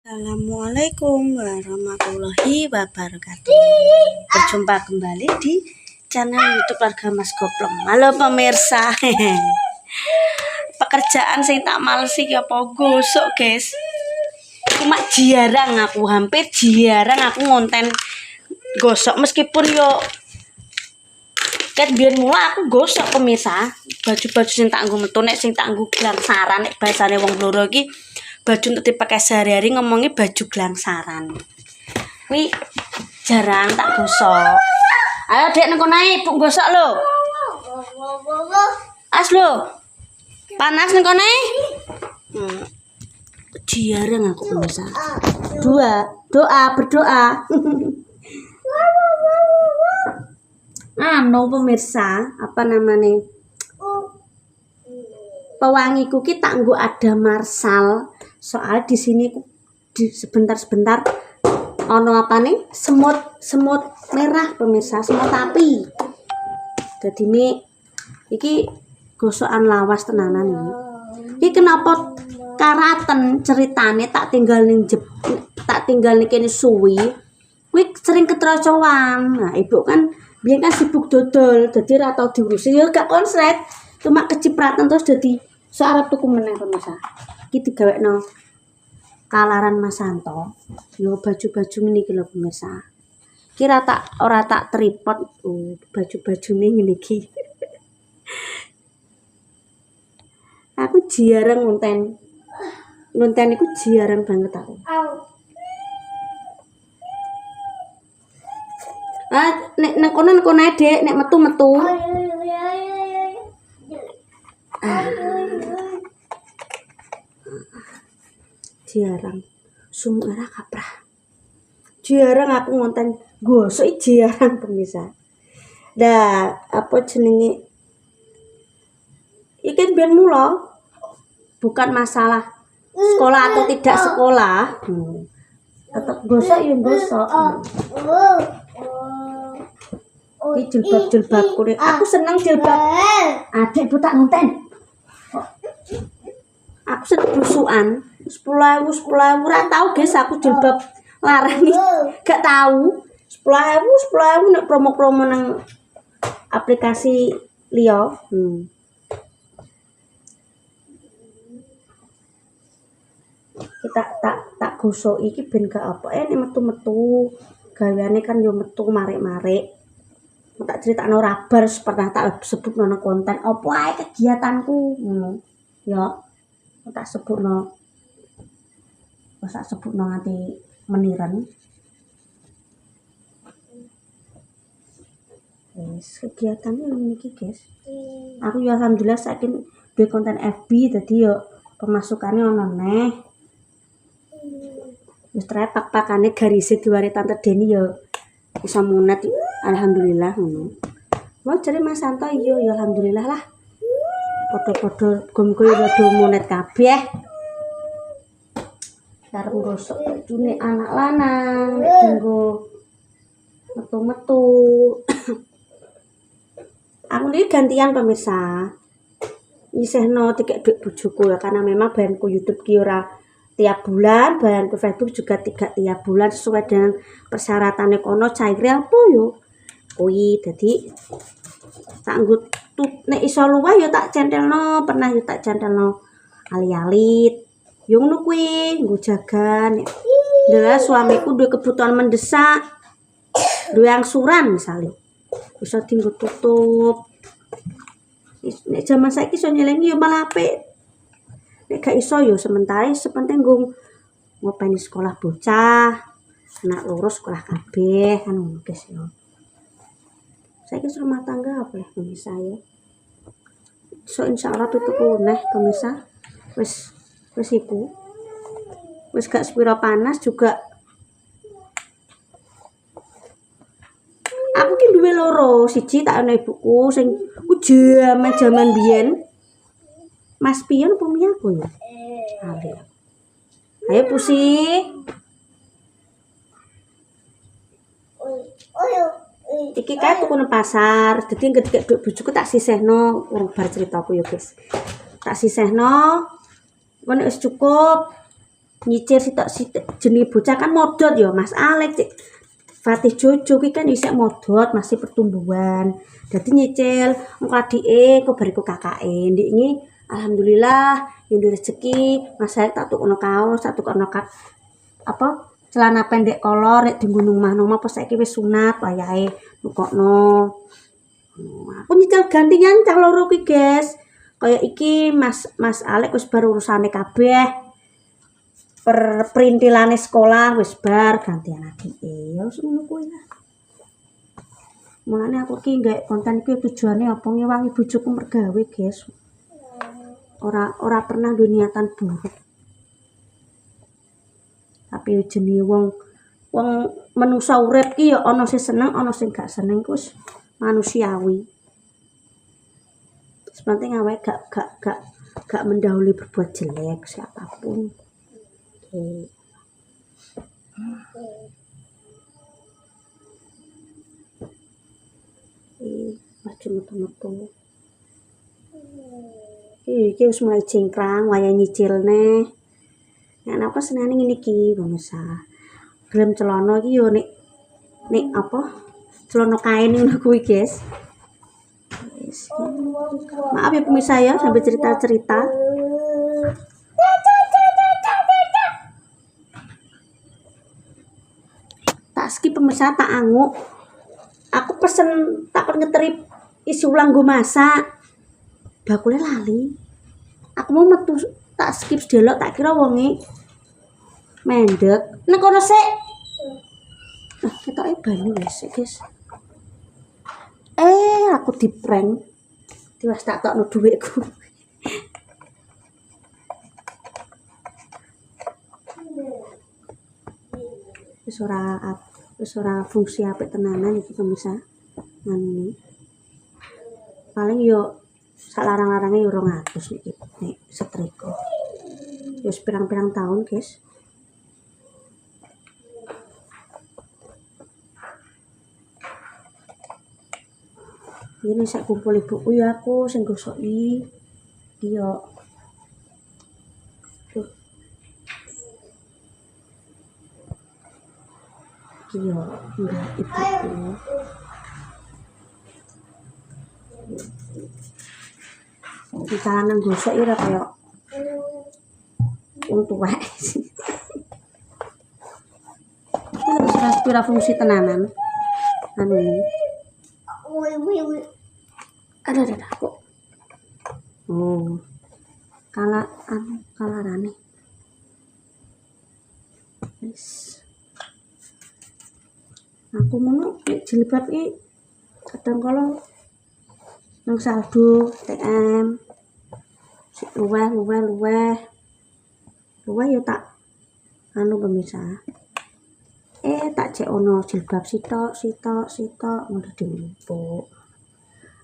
Assalamualaikum warahmatullahi wabarakatuh. Berjumpa kembali di channel YouTube Keluarga Mas Goplong. Halo pemirsa. Pekerjaan sing tak malesi ya apa gosok, guys. Cuma jarang aku, hampir jarang aku ngonten gosok meskipun yo ket biyen mula aku gosok pemirsa. Baju-baju sing tak nggo metu nek sing tak nggo glangsaran nek bahasane wong loro iki baju untuk dipakai sehari-hari ngomongnya baju glangsaran. Wih, jarang tak gosok. Ayo dek nang kono ibu gosok lo. As lo. Panas nang kono. Jarang aku pemirsa. Berdoa. Pemirsa, apa namanya? Pewangiku ki tak nggo ada marsal. Soal di sini sebentar ono apa nih semut merah pemirsa, semut api. Jadi ini iki gosokan lawas tenanan ini. Iki kenapa karaten ceritane tak tinggal ning kene suwi. Kuwi sering ketrocowan. Nah, ibu kan biyen kan sibuk dodol, dadi ra tau diurusi ya gak konslet. Cuma kecipratan terus dadi arep tuku meneh pemirsa. Iki digawekno kalaran Mas Santo. Yo baju-baju ngene iki lho pemirsa. Kira ora tak tripod baju-bajune ngene iki. Aku jarang ngonten. Ngonten iku jarang banget aku. Nek nang kono Dek, nek metu-metu. Jarang sumera kaprah. Jarang aku ngonten gosok jarang pemirsa. Apa jenenge? Iki ben mula bukan masalah sekolah atau tidak sekolah. Tetap gosok ya gosok. Iki jilbab-jilbabku nek aku seneng jilbab. Adik bu tak ngonten. Aku seneng blusukan 10.000 ora tau guys aku jilbab larang gak tahu 10.000 nek promo-promo nang aplikasi liya. Kita tak gosok iki ben gak apa nek metu-metu gaweane kan yo metu marik-marik. Tak critakno rabar pernah tak sebutno nang konten apa ae kegiatanku ngono. Ya tak sebutno nganti meniran. Kegiatannya ini guys. Aku ya alhamdulillah saiki duwe konten FB dadi yo pemasukannya ono neh. Wis pak-pakane garise diwari Tante Deni yo iso munet alhamdulillah ngono. Wah jare Mas Santo iya ya alhamdulillah lah. Padha-padha gomku rada munet kabeh. Karep gosok bajune anak lanang, nggo metu-metu. Aku ini gantian pemirsa. Nyisehno tikek duit bojoku ya karena memang bayanku YouTube ki ora tiap bulan, bayanku Facebook juga tiap bulan sesuai dengan persyaratannya kono caire apa yo. Kuwi dadi tak nggo nek iso luwih ya tak centelno, pernah ya tak centelno ali-alit. Yo ngono kuwi nggo jagan. Ndelok suamiku duwe kebutuhan mendesak. Duwe angsuran misalnya. Bisa dienggo tutup. Nek jaman saiki iso nyelengi yo malah apik. Nek gak iso yo sementara sepenting nggo ngopeni sekolah bocah. Anak loro sekolah kabeh kan ngono guys yo. Saiki rumah tangga apa ya pemirsa ya. So insyaallah tutup neh pemirsa. Wis iku. Wis gak sepira panas juga. Aku ki duwe loro, siji tak ana ibuku sing jaman biyen. Mas Pion apa miyaku ya? Ayo pusi. Iki kae tuku nang pasar, dadi ketika duit bojoku tak sisehno, urung bar ceritaku ya guys. Tak sisehno, wis cukup nyicir sitok-sitok jenis bocah kan modot ya Mas Alek Cik Fatih Jojo ki kan isek modot masih pertumbuhan. Jadi nyicil engko adike kok bariku kakake. Ndik ini alhamdulillah yang rezeki Mas Alek tak tukono kaos, tak tukono apa celana pendek kolor nek di gunung mah pas saiki wis sunat wayahe nukokno. Aku nyicil gantian cah loro ki, guys. Kayak iki Mas Alek wis bar urusane kabeh. Perintilane sekolah wis bar gantian adike. Ya wis ngono kuwi lah. Mulane aku ki nggae konten iki tujuane apa ngewangi bojoku mergawe, guys. Ora pernah duwe niatan buruk. Tapi jenenge wong menungsa urip ki ya ana sing seneng, ana sing gak seneng wis manusiawi. Sepenting awake gak mendahului berbuat jelek siapapun. Maju metu-metu. Iki wis mulai cingkrang waya nyicilne. Nek apa senane ngene iki, pemirsa. Gelem celana iki yo nek apa? Celana kain ngono kuwi, guys. Maaf ya pemirsa ya sampai cerita-cerita. Tak skip pemirsa tak anguk. Aku pesen tak ngetrip isi ulang gue masak. Bakule lali. Aku mau metu tak skip delok tak kira wonge mendek. Nek kono sik. Nah, ketoke banyu wis, guys. Aku diprank. Tiwas tak tokno dhuwitku. Wis ora fungsi apik tenanan iki pemirsa. Ngene. Paling yo sak larang-larange yo 200 iki nek setrika. Wis pirang-pirang tahun, guys. Ini sak kumpul ibuku ya aku sing gosoki. Iya. Iya, enggak ibuku. Di kalangan gosok ora kaya wong tuwek. Wis pira fungsi tenanan. Anu ini. Ada kok. Oh. Kalarane. Wis. Aku mau jilbab iki kadang kala nang saldo TM luweh ya tak anu pemirsa tak cek ono jilbab sitok udah diumpuk.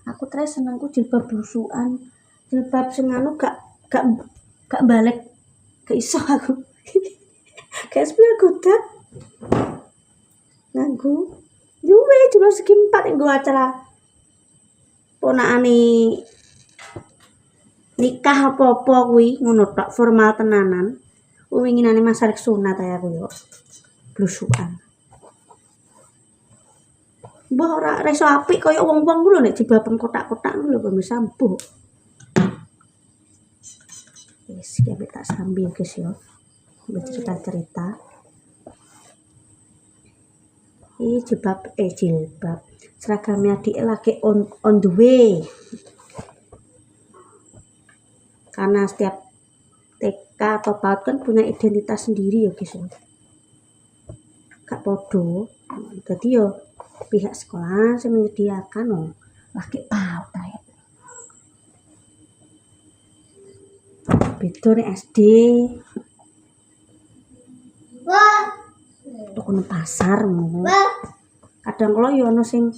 Aku terus senengku jilbab blusukan, jilbab sing anu gak balik gak iso aku. Kayak sepira godak nganggo duwe cuma segi 4 nggo acara ponakane nikah apa-apa kuwi ngono tok formal tenanan. Winginane Mas Alek sunat ae aku yo blusukan. Mbah ora reso apik kaya wong-wong ku lho nek jilbaban kotak-kotak lho pemirsa mbuh. Wis iki tak sambil guys yo. Cerita-cerita. Jilbab seragamnya adik lagi on the way karena setiap TK atau PAUD kan punya identitas sendiri ya guys. Gak podo jadi yo pihak sekolah saya menyediakan lagi PAUD aja beda nih SD toko pasar ngono. Kadang kalau yo ono sing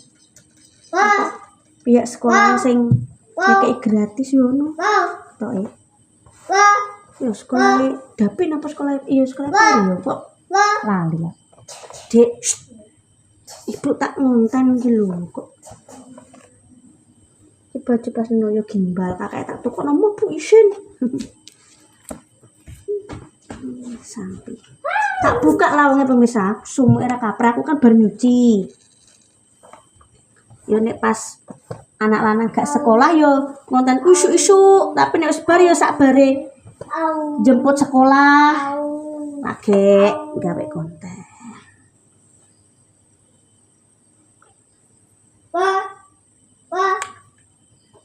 pihak sekolah sing ngekeki gratis yo ono. Toke. Yo sekolah Dapin apa sekolah iya sekolah apa yo kok lali ya. Dek ibu tak ngonten iki lho kok. Coba seno yo gimbal kakek tak tukokno Bu isin. Sampai tak buka lawangnya pemirsa, sumuk era kapra aku kan baru nyuci. Yo nek pas anak lanang gak sekolah yo ngonten isu-isu, tapi nek wis bar yo sak bare jemput sekolah lagi gawe konten.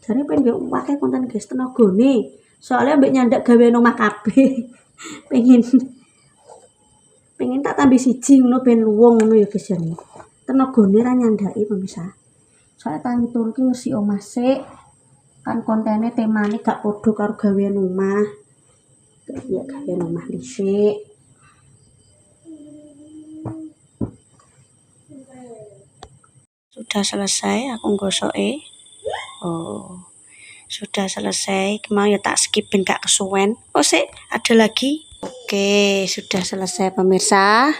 Jadi pengen pakai konten guys tenagane. Soalnya ambek nyandak gawe omah kabeh. pengen tak tambah siji ngono ben luwung ngono ya guys ya. Tenagane ra nyandaki pemirsa. Soalnya tangi turu ki ngisi omah sik. Kan kontennya temane gak podo karo gawean omah. Ya gawean omah dhisik. Sudah selesai aku ngosoke. Oh. Sudah selesai, mau ya tak skip ben gak kesuwen. Oh sih, ada lagi. Oke, sudah selesai pemirsa.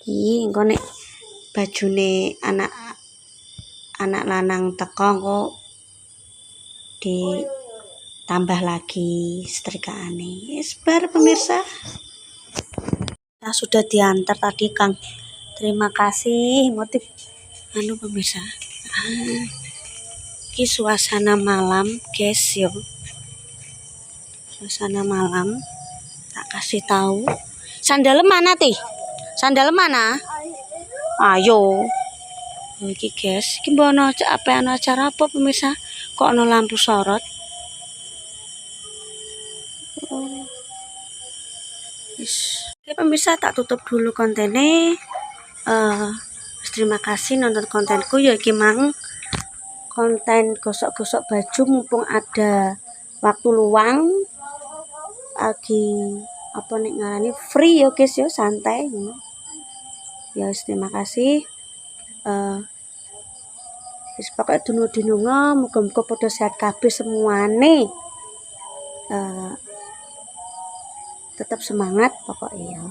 Iki engko nek bajune anak lanang teko kok ditambah lagi setrikaane. Wis bar pemirsa. Nah, sudah diantar tadi Kang. Terima kasih motif pemirsa. Ini suasana malam guys yo. Suasana malam. Tak kasih tahu. Sandal mana tih? Sandal mana? Ayo. Iki guys, iki mbono acara apa pemirsa? Kok ono lampu sorot? Oke pemirsa, tak tutup dulu kontennya. Terima kasih nonton kontenku ya iki mang. Konten gosok-gosok baju mumpung ada waktu luang lagi apa nih ngarani free ya guys ya, santai ya. Terima kasih wis pokoke dino-dinonga muga-muga padha sehat kabeh semuane, tetap semangat pokoknya ya.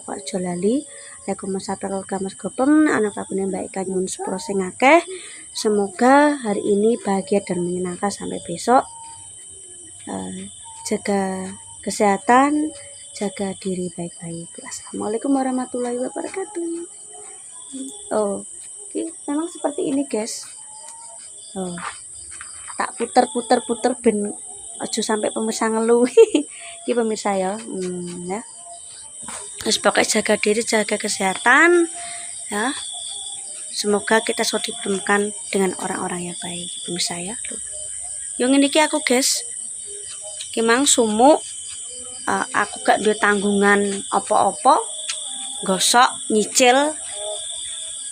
Kok aja lali anak kabune Mbak Ika nyuwun sepuro sing akeh. Semoga hari ini bahagia dan menyenangkan sampai besok. Jaga kesehatan, jaga diri baik-baik. Assalamualaikum warahmatullahi wabarakatuh. Oh, memang seperti ini guys. Oh, tak puter ben aja sampai pemirsa ngeluh. Iki pemirsa ya. Ya. Terus pokoknya jaga diri, jaga kesehatan ya. Semoga kita selalu dipertemukan dengan orang-orang yang baik pemirsa ya. Yang ini aku guys, kimang sumuk, aku gak duwe tanggungan apa-apa, gosok nyicil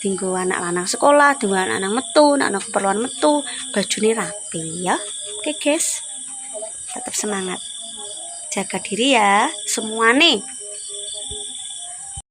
tinggu anak lanang sekolah, tinggu anak metu, anak keperluan metu, bajune rapi ya. Oke guys, tetap semangat, jaga diri ya semua nih.